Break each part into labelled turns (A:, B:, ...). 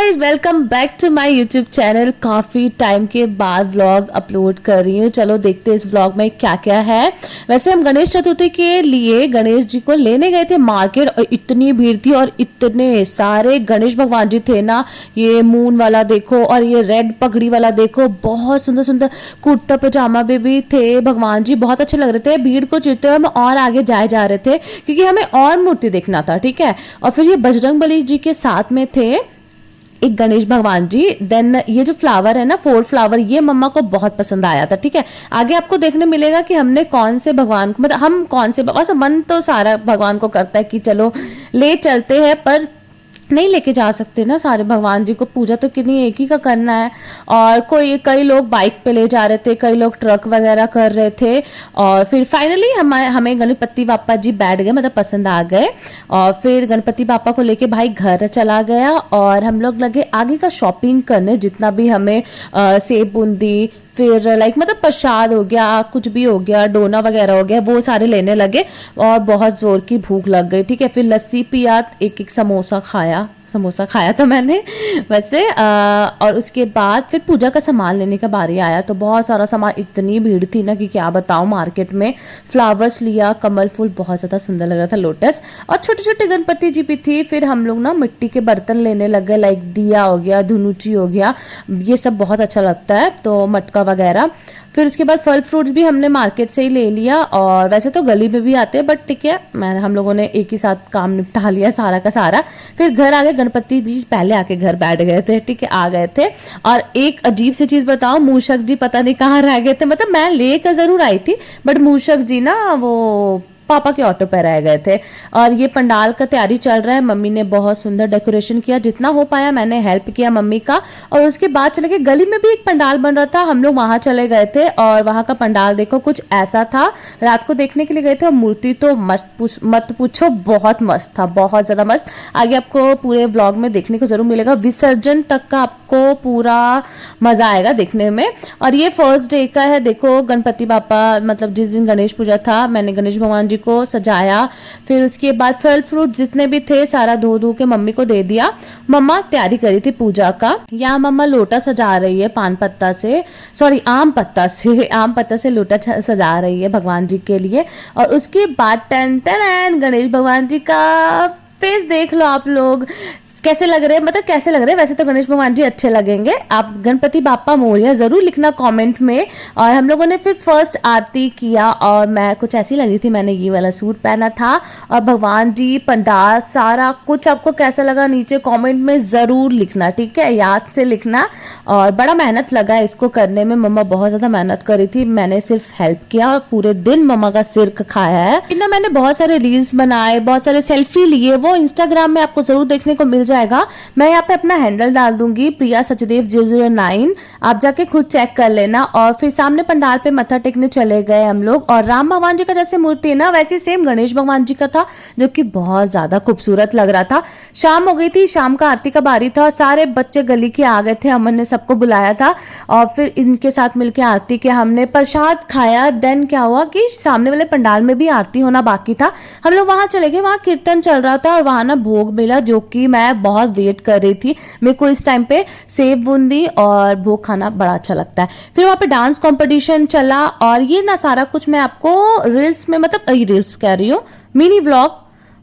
A: Guys, welcome back to my YouTube channel. काफ़ी time के बाद व्लॉग अपलोड कर रही हूँ। चलो देखते हैं इस व्लॉग में क्या क्या है। वैसे हम गणेश चतुर्थी के लिए गणेश जी को लेने गए थे मार्केट और इतनी भीड़ थी और इतने सारे गणेश भगवान जी थे ना। ये मून वाला देखो और ये रेड पगड़ी वाला देखो, बहुत सुंदर सुंदर कुर्ता पजामा भी थे। भगवान जी बहुत अच्छे लग रहे थे। भीड़ को चीरते हुए हम और आगे जाए जा रहे थे क्योंकि हमें और मूर्ति देखना था, ठीक है। और फिर ये बजरंगबली जी के साथ में थे एक गणेश भगवान जी। देन ये जो फ्लावर है ना, 4 फ्लावर, ये मम्मा को बहुत पसंद आया था, ठीक है। आगे आपको देखने मिलेगा कि हमने कौन से भगवान को, मतलब हम कौन से, वैसे मन तो सारा भगवान को करता है कि चलो ले चलते हैं, पर नहीं लेके जा सकते ना सारे भगवान जी को। पूजा तो किन्हीं एक ही का करना है। और कई लोग बाइक पे ले जा रहे थे, कई लोग ट्रक वगैरह कर रहे थे। और फिर फाइनली हमें गणपति बापा जी बैठ गए, मतलब पसंद आ गए। और फिर गणपति बापा को लेके भाई घर चला गया और हम लोग लगे आगे का शॉपिंग करने, जितना भी हमें सेब बूंदी, फिर मतलब प्रसाद हो गया, कुछ भी हो गया, डोना वगैरह हो गया, वो सारे लेने लगे। और बहुत जोर की भूख लग गई, ठीक है। फिर लस्सी पिया, एक समोसा खाया था मैंने वैसे। और उसके बाद फिर पूजा का सामान लेने का बारी आया तो बहुत सारा सामान, इतनी भीड़ थी ना कि क्या बताऊं। मार्केट में फ्लावर्स लिया, कमल फूल बहुत ज़्यादा सुंदर लग रहा था, लोटस, और छोटे छोटे गणपति जी भी थी। फिर हम लोग ना मिट्टी के बर्तन लेने लगे, लाइक दिया हो गया, धुनुची हो गया, ये सब बहुत अच्छा लगता है, तो मटका वगैरह। फिर उसके बाद फल फ्रूट्स भी हमने मार्केट से ही ले लिया। और वैसे तो गली में भी आते हैं, बट ठीक है, हम लोगों ने एक ही साथ काम निपटा लिया सारा का सारा। फिर घर आके गणपति जी पहले आके घर बैठ गए थे, ठीक है, आ गए थे। और एक अजीब सी चीज बताओ, मूषक जी पता नहीं कहाँ रह गए थे। मतलब मैं लेकर जरूर आई थी, बट मूषक जी ना वो पापा के ऑटो पे रह गए थे। और ये पंडाल का तैयारी चल रहा है। मम्मी ने बहुत सुंदर डेकोरेशन किया, जितना हो पाया मैंने हेल्प किया मम्मी का। और उसके बाद चले गए, गली में भी एक पंडाल बन रहा था, हम लोग वहां चले गए थे। और वहां का पंडाल देखो कुछ ऐसा था। रात को देखने के लिए गए थे और मूर्ति तो मत पूछो, बहुत मस्त था, बहुत ज्यादा मस्त। आगे आपको पूरे व्लॉग में देखने को जरूर मिलेगा, विसर्जन तक का आपको पूरा मजा आएगा देखने में। और ये फर्स्ट डे का है, देखो गणपति बापा, मतलब जिस दिन गणेश पूजा था मैंने गणेश भगवान को सजाया। फिर उसके बाद फल फ्रूट जितने भी थे सारा धो के मम्मी को दे दिया। मम्मा तैयारी करी थी पूजा का। यहाँ मम्मा लोटा सजा रही है आम पत्ता से लोटा सजा रही है भगवान जी के लिए। और उसके बाद टन टन गणेश भगवान जी का फेस देख लो आप लोग, कैसे लग रहे हैं, मतलब कैसे लग रहे हैं। वैसे तो गणेश भगवान जी अच्छे लगेंगे। आप गणपति बापा मोरिया जरूर लिखना कमेंट में। और हम लोगों ने फिर फर्स्ट आरती किया और मैं कुछ ऐसी लगी थी, मैंने ये वाला सूट पहना था। और भगवान जी, पंडाल, सारा कुछ आपको कैसा लगा नीचे कमेंट में जरूर लिखना, ठीक है, याद से लिखना। और बड़ा मेहनत लगा इसको करने में, मम्मा बहुत ज्यादा मेहनत करी थी, मैंने सिर्फ हेल्प किया। और पूरे दिन मम्मा का सिर खाया है। फिर ना मैंने बहुत सारे रील्स बनाए, बहुत सारे सेल्फी लिए, वो इंस्टाग्राम में आपको जरूर देखने को मिल जाएगा। मैं यहाँ पे अपना हैंडल डाल दूंगी, प्रिया सचदेव 009, आप जाके खुद चेक कर लेना। और फिर सामने पंडाल पे मत्था टेकने चले गए हम लोग। और राम भगवान जी का जैसे मूर्ति है ना, वैसे सेम गणेश भगवान जी का था, जो कि बहुत ज्यादा खूबसूरत लग रहा था। शाम हो गई थी, शाम का आरती का बारी था और सारे बच्चे गली के आ गए थे, अमन ने सबको बुलाया था। और फिर इनके साथ मिलकर आरती किया, हमने प्रसाद खाया। देन क्या हुआ कि सामने वाले पंडाल में भी आरती होना बाकी था, हम लोग वहां चले गए, वहां कीर्तन चल रहा था और वहां ना भोग मिला, जो कि मैं बहुत वेट कर रही थी। मेरे को इस टाइम पे सेब बूंदी और भोग खाना बड़ा अच्छा लगता है। फिर वहां पे डांस कंपटीशन चला और ये ना सारा कुछ मैं आपको रील्स में, मतलब रील्स कह रही हूँ, मिनी व्लॉग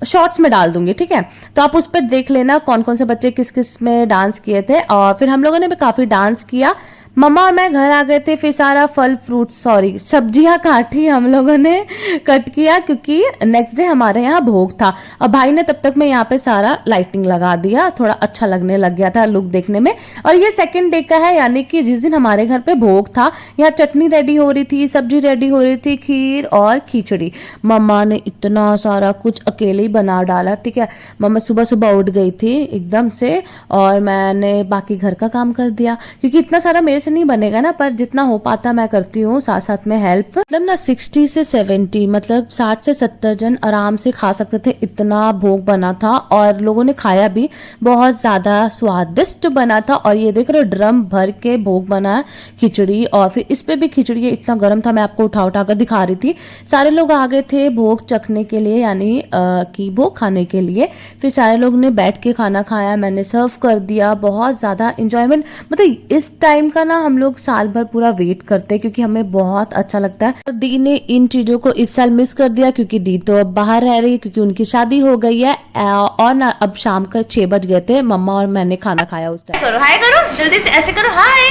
A: शॉर्ट्स में डाल दूंगी, ठीक है। तो आप उस पर देख लेना कौन कौन से बच्चे किस किस में डांस किए थे। और फिर हम लोगों ने भी काफी डांस किया। मम्मा और मैं घर आ गए थे। फिर सारा सब्जियां काटी हम लोगों ने, कट किया, क्योंकि नेक्स्ट डे हमारे यहाँ भोग था। और भाई ने तब तक मैं यहाँ पे सारा लाइटिंग लगा दिया, थोड़ा अच्छा लगने लग गया था लुक देखने में। और ये सेकंड डे का है, यानी कि जिस दिन हमारे घर पे भोग था, यहाँ चटनी रेडी हो रही थी, सब्जी रेडी हो रही थी, खीर और खिचड़ी। मम्मा ने इतना सारा कुछ अकेले ही बना डाला, ठीक है। मम्मा सुबह सुबह उठ गई थी एकदम से और मैंने बाकी घर का काम कर दिया, क्योंकि इतना सारा मेरे से नहीं बनेगा ना, पर जितना हो पाता मैं करती हूँ साथ साथ में हेल्प। मतलब ना 60 से 70 मतलब 60 से 70 जन आराम से खा सकते थे, इतना भोग बना था और लोगों ने खाया भी, बहुत ज्यादा स्वादिष्ट बना था। और ये देख रहे हो ड्रम भर के भोग बना है खिचड़ी, और फिर इस पे भी खिचड़ी इतना गर्म था, मैं आपको उठा उठा कर दिखा रही थी। सारे लोग आ गए थे भोग चखने के लिए, यानी कि भोग खाने के लिए। फिर सारे लोग ने बैठ के खाना खाया, मैंने सर्व कर दिया। बहुत ज़्यादा इंजॉयमेंट, मतलब इस टाइम का ना हम लोग साल भर पूरा वेट करते हैं क्योंकि हमें बहुत अच्छा लगता है। और दी ने इन चीज़ों को इस साल मिस कर दिया क्योंकि दी तो अब बाहर रह रही है क्योंकि उनकी शादी हो गई है। और ना अब शाम का 6 बज गए थे, मम्मा और मैंने खाना खाया उस टाइम। करो हाय, करो जल्दी से, ऐसे करो हाय,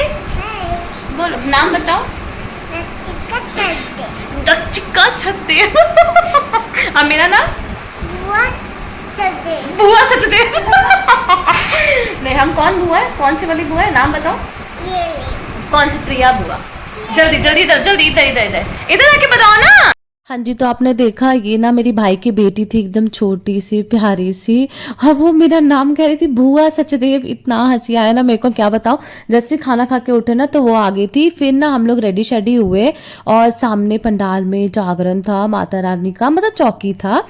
A: बोलो नाम बताओ। दक्षिका छत्ते। अब मेरा नाम बुआ सचदेव। नहीं, हम कौन बुआ है, कौन सी वाली बुआ है, नाम बताओ। कौन सी? प्रिया बुआ। जल्दी जल्दी इधर, जल्दी इधर इधर इधर इधर आके बताओ ना। हाँ जी, तो आपने देखा ये ना मेरी भाई की बेटी थी, एकदम छोटी सी प्यारी सी, और वो मेरा नाम कह रही थी बुआ सचदेव। इतना हंसी आया ना मेरे को, क्या बताऊं। जैसे खाना खा के उठे ना तो वो आ गई थी। फिर ना हम लोग रेडी शेडी हुए और सामने पंडाल में जागरण था माता रानी का, मतलब चौकी था।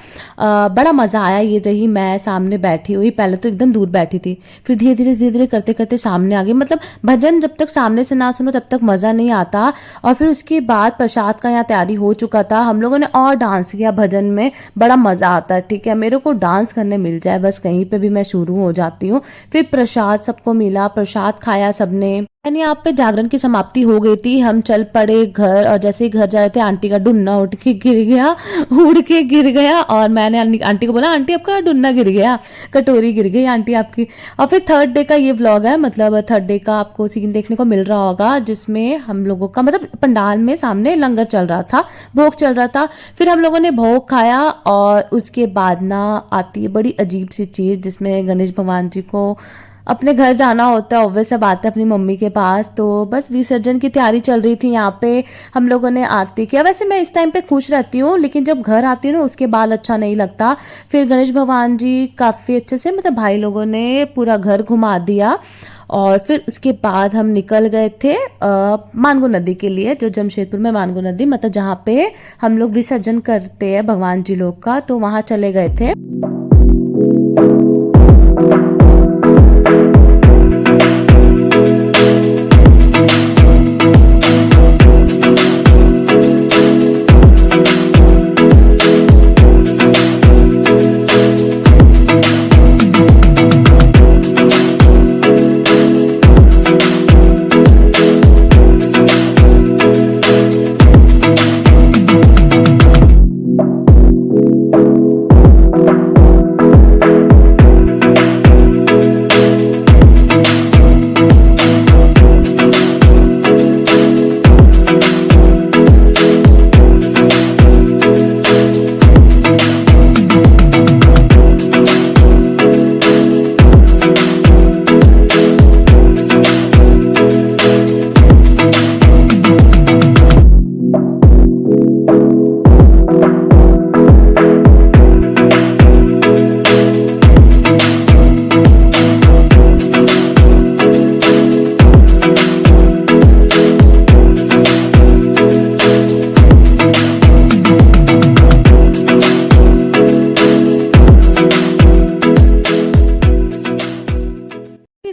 A: बड़ा मजा आया। ये रही मैं सामने बैठी हुई, पहले तो एकदम दूर बैठी थी, फिर धीरे धीरे करते करते सामने आ गई। मतलब भजन जब तक सामने से ना सुनो तब तक मजा नहीं आता। और फिर उसके बाद प्रसाद का यहाँ तैयारी हो चुका था, हम लोगों ने और डांस किया भजन में, बड़ा मजा आता है। ठीक है, मेरे को डांस करने मिल जाए बस कहीं पे भी मैं शुरू हो जाती हूँ। फिर प्रसाद सबको मिला, प्रसाद खाया सबने। यानी यहाँ पे जागरण की समाप्ति हो गई थी, हम चल पड़े घर। और जैसे ही घर जा रहे थे आंटी का डुन्ना उठ के गिर गया, उड़ के गिर गया। और मैंने आंटी को बोला आंटी आपका डुन्ना गिर गया, कटोरी गिर गई आंटी आपकी। और फिर थर्ड डे का ये व्लॉग है, मतलब थर्ड डे का आपको सीन देखने को मिल रहा होगा जिसमें हम लोगों का मतलब पंडाल में सामने लंगर चल रहा था, भोग चल रहा था। फिर हम लोगों ने भोग खाया और उसके बाद ना आती है बड़ी अजीब सी चीज जिसमें गणेश भगवान जी को अपने घर जाना होता है, ऑब्वियस बात है, अपनी मम्मी के पास। तो बस विसर्जन की तैयारी चल रही थी यहाँ पे, हम लोगों ने आरती किया। वैसे मैं इस टाइम पे खुश रहती हूँ, लेकिन जब घर आती हूँ ना उसके बाद अच्छा नहीं लगता। फिर गणेश भगवान जी काफ़ी अच्छे से, मतलब भाई लोगों ने पूरा घर घुमा दिया। और फिर उसके बाद हम निकल गए थे मानगो नदी के लिए, जो जमशेदपुर में मानगो नदी, मतलब जहाँ पे हम लोग विसर्जन करते हैं भगवान जी लोग का, तो वहाँ चले गए थे।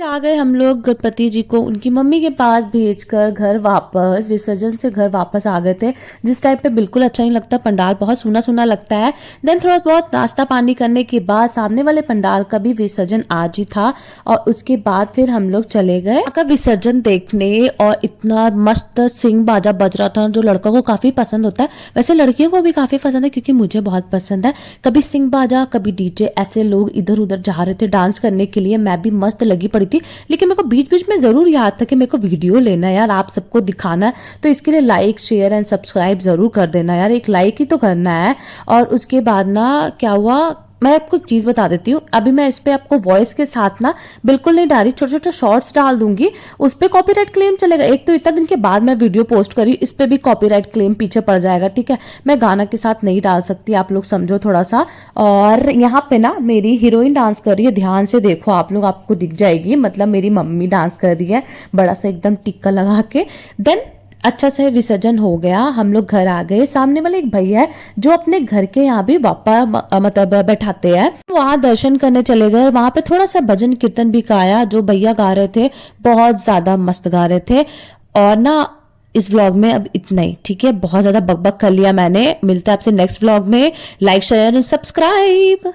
A: आ गए हम लोग गणपति जी को उनकी मम्मी के पास भेजकर घर वापस, विसर्जन से घर वापस आ गए थे। जिस टाइप पे बिल्कुल अच्छा नहीं लगता, पंडाल बहुत सूना सूना लगता है। देन थोड़ा बहुत नाश्ता पानी करने के बाद सामने वाले पंडाल का भी विसर्जन आज ही था और उसके बाद फिर हम लोग चले गए का विसर्जन देखने। और इतना मस्त सिंह बाजा बज रहा था जो लड़कों को काफी पसंद होता है, वैसे लड़कियों को भी काफी पसंद है क्योंकि मुझे बहुत पसंद है। कभी सिंह बाजा कभी डीजे, ऐसे लोग इधर उधर जा रहे थे डांस करने के लिए, मैं भी मस्त लगी पड़ी थी। लेकिन मेरे को बीच बीच में जरूर याद था कि मेरे को वीडियो लेना है यार, आप सबको दिखाना है, तो इसके लिए लाइक शेयर एंड सब्सक्राइब जरूर कर देना यार, एक लाइक ही तो करना है। और उसके बाद ना क्या हुआ, मैं आपको एक चीज बता देती हूँ, अभी मैं इस पे आपको वॉइस के साथ ना बिल्कुल नहीं डाल रही, छोटे छोटे शॉर्ट्स डाल दूंगी, उस पे कॉपीराइट क्लेम चलेगा। एक तो इतना दिन के बाद मैं वीडियो पोस्ट करी, इस पे भी कॉपीराइट क्लेम पीछे पड़ जाएगा, ठीक है। मैं गाना के साथ नहीं डाल सकती, आप लोग समझो थोड़ा सा। और यहाँ पे ना मेरी हीरोइन डांस कर रही है, ध्यान से देखो आप लोग, आपको दिख जाएगी, मतलब मेरी मम्मी डांस कर रही है बड़ा सा एकदम टिक्का लगा के। देन अच्छा से विसर्जन हो गया, हम लोग घर आ गए। सामने वाले एक भैया है जो अपने घर के यहाँ भी बापा मतलब बैठाते हैं, वहां दर्शन करने चले गए। वहां पे थोड़ा सा भजन कीर्तन भी गाया, जो भैया गा रहे थे बहुत ज्यादा मस्त गा रहे थे। और ना इस व्लॉग में अब इतना ही, ठीक है, बहुत ज्यादा बकबक कर लिया मैंने। मिलता है आपसे नेक्स्ट व्लॉग में। Like share and subscribe.